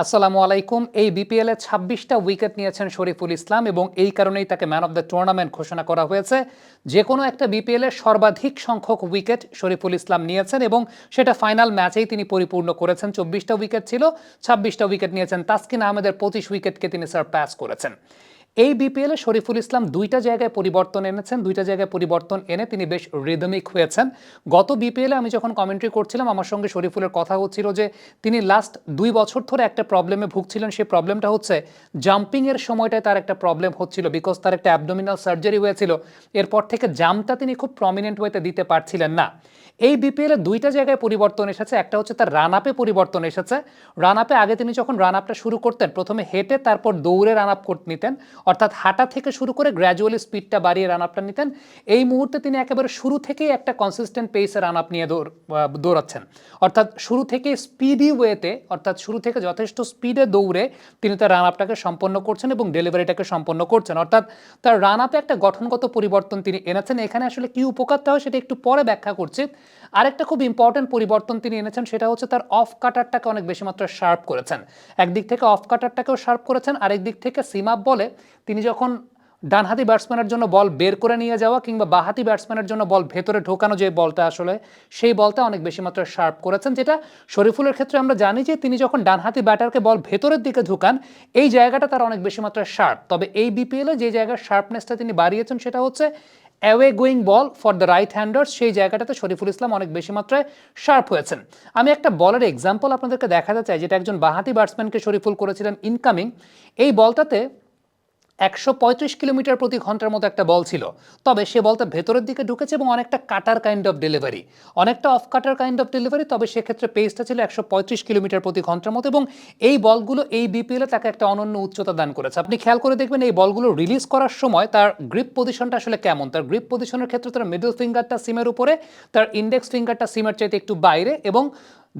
আসসালামু আলাইকুম। এই বিপিএল এ ২৬টা উইকেট নিয়েছেন শরীফুল ইসলাম এবং এই কারণেই তাকে ম্যান অফ দ্য টুর্নামেন্ট ঘোষণা করা হয়েছে। যে কোনো একটা বিপিএল এর সর্বাধিক সংখ্যক উইকেট শরীফুল ইসলাম নিয়েছেন এবং সেটা ফাইনাল ম্যাচেই তিনি পরিপূর্ণ করেছেন। ২৪টা উইকেট ছিল, ২৬টা উইকেট নিয়েছেন। তাসকিন আহমেদের ২৫ উইকেটকে তিনি সারপ্যাস করেছেন। এই বিপিএলে শরীফুল ইসলাম দুইটা জায়গায় পরিবর্তন এনেছেন, দুইটা জায়গায় পরিবর্তন এনে তিনি বেশ রিদমিক হয়েছেন। গত বিপিএলে আমি যখন কমেন্ট্রি করছিলাম আমার সঙ্গে শরীফুলের কথা হচ্ছিল যে তিনি লাস্ট ২ বছর ধরে একটা প্রবলেমে ভুগছিলেন। সেই প্রবলেমটা হচ্ছে জাম্পিংয়ের সময়টায় তার একটা প্রবলেম হচ্ছিল, বিকজ তার একটা অ্যাবডোমিনাল সার্জারি হয়েছিল। এরপর থেকে জাম্পটা তিনি খুব প্রমিনেন্ট ওয়েতে দিতে পারছিলেন না। এই বিপিএলে দুইটা জায়গায় পরিবর্তন এসেছে। একটা হচ্ছে তার রান আপে পরিবর্তন এসেছে। রান আপে আগে তিনি যখন রান আপটা শুরু করতেন প্রথমে হেঁটে তারপর দৌড়ে রান আপ নিতেন, অর্থাৎ হাঁটা থেকে শুরু করে গ্র্যাজুয়ালি স্পিডটা বাড়িয়ে রান আপটা নিতেন। এই মুহূর্তে তিনি একেবারে শুরু থেকেই একটা কনসিস্টেন্ট পেসে রান আপ নিয়ে দৌড়াচ্ছেন, অর্থাৎ শুরু থেকে স্পিডি ওয়েতে, অর্থাৎ শুরু থেকে যথেষ্ট স্পিডে দৌড়ে তিনি তার রান আপটাকে সম্পন্ন করছেন এবং ডেলিভারিটাকে সম্পন্ন করছেন। অর্থাৎ তার রান আপে একটা গঠনগত পরিবর্তন তিনি এনেছেন। এখানে আসলে কি উপকারটা হয় সেটা একটু পরে ব্যাখ্যা করছি। আরেকটা খুব ইম্পর্টেন্ট পরিবর্তন তিনি এনেছেন, সেটা হচ্ছে তার অফ কাটারটাকে অনেক বেশি মাত্রায় শার্প করেছেন। একদিক থেকে অফ কাটারটাকেও শার্প করেছেন, আরেক দিক থেকে সিম আপ বলে তিনি যখন ডানহাতি ব্যাটসম্যানের জন্য বল বের করে নিয়ে যাওয়া কিংবা বাহাতি ব্যাটসম্যানের জন্য বল ভেতরে ঢোকানো যে বলটা আসলে সেই বলটা অনেক বেশি মাত্রায় শার্প করেছেন, যেটা শরীফুলের ক্ষেত্রে আমরা জানি যে তিনি যখন ডানহাতি ব্যাটারকে বল ভেতরের দিকে ঢুকান এই জায়গাটা তার অনেক বেশি মাত্রায় শার্প। তবে এই বিপিএলে যে জায়গার শার্পনেসটা তিনি বাড়িয়েছেন সেটা হচ্ছে away going ball for the right handers, সেই জায়গাটাতে শরীফুল ইসলাম অনেক বেশি মাত্রায় শার্প হয়েছেন। আমি একটা বলের এক্সাম্পল আপনাদেরকে দেখাতে চাই, যেটা একজন বাহাতি ব্যাটসম্যানকে শরীফুল করেছিলেন ইনকামিং। এই বলটাতে ১৩৫ কিলোমিটার প্রতি ঘন্টার মতো একটা বল ছিল, তবে সে বলটা ভেতরের দিকে ঢুকেছে এবং অনেকটা কাটার কাইন্ড অফ ডেলিভারি, অনেকটা of cutter kind of delivery, তবে সেক্ষেত্রে পেসটা ছিল ১৩৫ কিলোমিটার প্রতি ঘন্টার মতো এবং এই বলগুলো এই বিপিএলে তাকে একটা অনন্য উচ্চতা দান করেছে। আপনি খেয়াল করে দেখবেন এই বলগুলো রিলিজ করার সময় তার গ্রিপ পজিশনটা আসলে কেমন। তার গ্রিপ পজিশনের ক্ষেত্রে তার মিডল ফিঙ্গারটা সিমের উপরে, তার ইন্ডেক্স ফিঙ্গারটা সিমের চাইতে একটু বাইরে এবং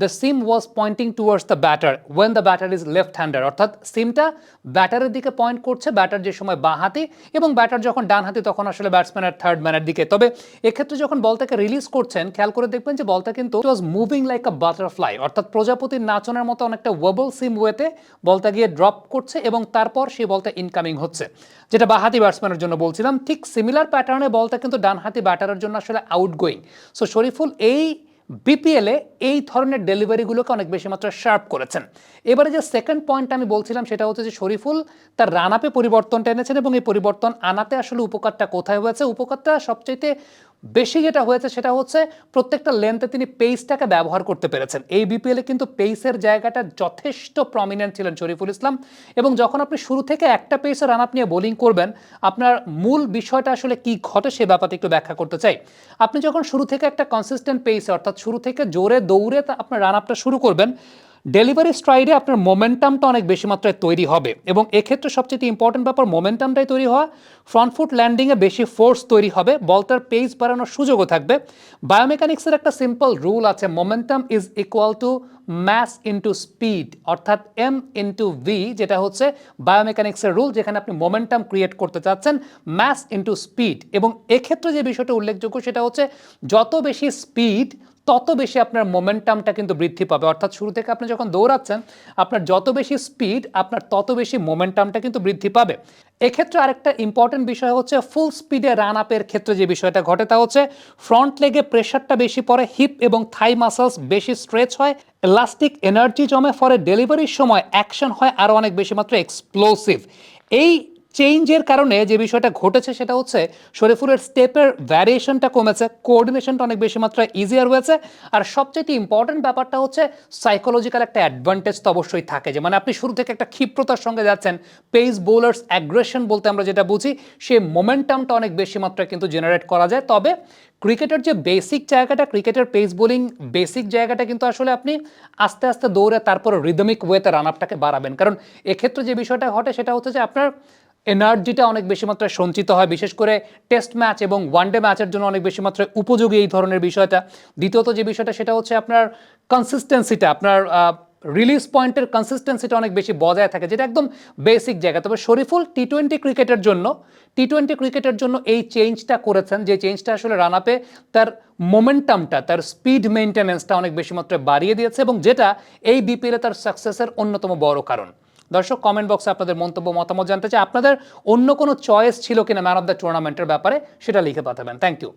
the seam was pointing towards the batter when the batter is left hander, অর্থাৎ সিমটা ব্যাটারের দিকে পয়েন্ট করছে, ব্যাটার যে সময় বাঁ হাতি এবং ব্যাটার যখন ডান হাতি তখন আসলে ব্যাটসম্যানের থার্ড ম্যানের দিকে। তবে এক্ষেত্রে যখন বলটাকে রিলিজ করছেন খেয়াল করে দেখবেন যে বলটা কিন্তু was moving like a butterfly, অর্থাৎ প্রজাপতির নাচনের মতো অনেকটা ওয়েবল সিম ওয়েতে বলটা গিয়ে ড্রপ করছে এবং তারপর সেই বলটা ইনকামিং হচ্ছে, যেটা বাঁহাতি ব্যাটসম্যানের জন্য বলছিলাম। ঠিক সিমিলার প্যাটার্নে বলটা কিন্তু ডানহাতি ব্যাটারের জন্য আসলে আউটগোয়িং। সো শরীফুল এই বিপিএলে এই ধরনের ডেলিভারিগুলোকে অনেক বেশি মাত্রায় শার্প করেছেন। এবারে যে সেকেন্ড পয়েন্ট আমি বলছিলাম সেটা হচ্ছে যে শরীফুল তার রান আপে পরিবর্তনটা এনেছেন এবং এই পরিবর্তন আনাতে আসলে উপকারটা কোথায় হয়েছে। উপকারটা সবচাইতে বেশি যেটা হয়েছে সেটা হচ্ছে প্রত্যেকটা লেন্থে তিনি পেসটাকে ব্যবহার করতে পেরেছেন। এই বিপিএলে কিন্তু পেসের জায়গাটা যথেষ্ট প্রমিনেন্ট ছিলেন শরীফুল ইসলাম, এবং যখন আপনি শুরু থেকে একটা পেসে রান আপ নিয়ে বোলিং করবেন আপনার মূল বিষয়টা আসলে কি ঘটে সে ব্যাপারটা একটু ব্যাখ্যা করতে চাই। আপনি যখন শুরু থেকে একটা কনসিস্টেন্ট পেসে, অর্থাৎ শুরু থেকে জোরে দৌড়ে আপনার রান আপটা শুরু করবেন, ডেলিভারি স্ট্রাইডে আপনার মোমেন্টামটা অনেক বেশি মাত্রায় তৈরি হবে এবং এক্ষেত্রে সবচেয়ে ইম্পর্টেন্ট ব্যাপার মোমেন্টামটাই তৈরি হওয়া। ফ্রন্ট ফুট ল্যান্ডিংয়ে বেশি ফোর্স তৈরি হবে, বলটার পেস বাড়ানোর সুযোগও থাকবে। বায়োমেকানিক্সের একটা সিম্পল রুল আছে, momentum is equal to mass into speed, অর্থাৎ এম ইন্টু ভি, যেটা হচ্ছে বায়োমেকানিক্সের রুল, যেখানে আপনি মোমেন্টাম ক্রিয়েট করতে চাচ্ছেন ম্যাস ইন্টু স্পিড। এবং এক্ষেত্রে যে বিষয়টা উল্লেখযোগ্য সেটা হচ্ছে যত বেশি স্পিড তত বেশি আপনার মোমেন্টামটা কিন্তু বৃদ্ধি পাবে, অর্থাৎ শুরু থেকে আপনি যখন দৌড়াচ্ছেন আপনার যত বেশি স্পিড আপনার তত বেশি মোমেন্টামটা কিন্তু বৃদ্ধি পাবে। এক্ষেত্রে আরেকটা ইম্পর্টেন্ট বিষয় হচ্ছে ফুল স্পিডে রান আপের ক্ষেত্রে যে বিষয়টা ঘটে তা হচ্ছে ফ্রন্ট লেগে প্রেশারটা বেশি পড়ে, হিপ এবং থাই মাসলস বেশি স্ট্রেচ হয়, ইলাস্টিক এনার্জি জমে, ফলে ডেলিভারির সময় অ্যাকশন হয় আরও অনেক বেশি মাত্রা এক্সপ্লোসিভ। এই চেঞ্জের কারণে যে বিষয়টা ঘটেছে সেটা হচ্ছে শরীফুলের স্টেপের ভ্যারিয়েশনটা কমেছে, কোঅর্ডিনেশনটা অনেক বেশি মাত্রায় ইজিয়ার হয়েছে, আর সবচেয়ে ইম্পর্টেন্ট ব্যাপারটা হচ্ছে সাইকোলজিক্যাল একটা অ্যাডভান্টেজ তো অবশ্যই থাকে, যে মানে আপনি শুরু থেকে একটা ক্ষিপ্রতার সঙ্গে যাচ্ছেন, পেস বোলার্স অ্যাগ্রেশন বলতে আমরা যেটা বুঝি সেই মোমেন্টামটা অনেক বেশি মাত্রায় কিন্তু জেনারেট করা যায়। তবে ক্রিকেটের যে বেসিক জায়গাটা, ক্রিকেটের পেস বোলিং বেসিক জায়গাটা কিন্তু আসলে আপনি আস্তে আস্তে দৌড়ে তারপর রিদমিক ওয়েতে রান আপটাকে বাড়াবেন, কারণ এক্ষেত্রে যে বিষয়টা ঘটে সেটা হচ্ছে যে আপনার এনার্জিটা অনেক বেশি মাত্রায় সঞ্চিত হয়, বিশেষ করে টেস্ট ম্যাচ এবং ওয়ানডে ম্যাচের জন্য অনেক বেশি মাত্রায় উপযোগী এই ধরনের বিষয়টা। দ্বিতীয়ত যে বিষয়টা সেটা হচ্ছে আপনার কনসিস্টেন্সিটা, আপনার রিলিজ পয়েন্টের কনসিস্টেন্সিটা অনেক বেশি বজায় থাকে, যেটা একদম বেসিক জায়গা। তবে শরীফুল টি-20 ক্রিকেটের জন্য এই চেঞ্জটা করেছেন, যে চেঞ্জটা আসলে রান আপে তার মোমেন্টামটা, তার স্পিড মেইনটেনেন্সটা অনেক বেশি মাত্রায় বাড়িয়ে দিয়েছে, এবং যেটা এই বিপিএলে তার সাকসেসের অন্যতম বড় কারণ। দর্শক, কমেন্ট বক্সে আপনাদের মন্তব্য মতামত জানতে চাই। আপনাদের অন্য কোনো চয়েস ছিল কিনা ম্যান অফ দ্য টুর্নামেন্টের ব্যাপারে, সেটা লিখে পাঠাবেন। Thank you.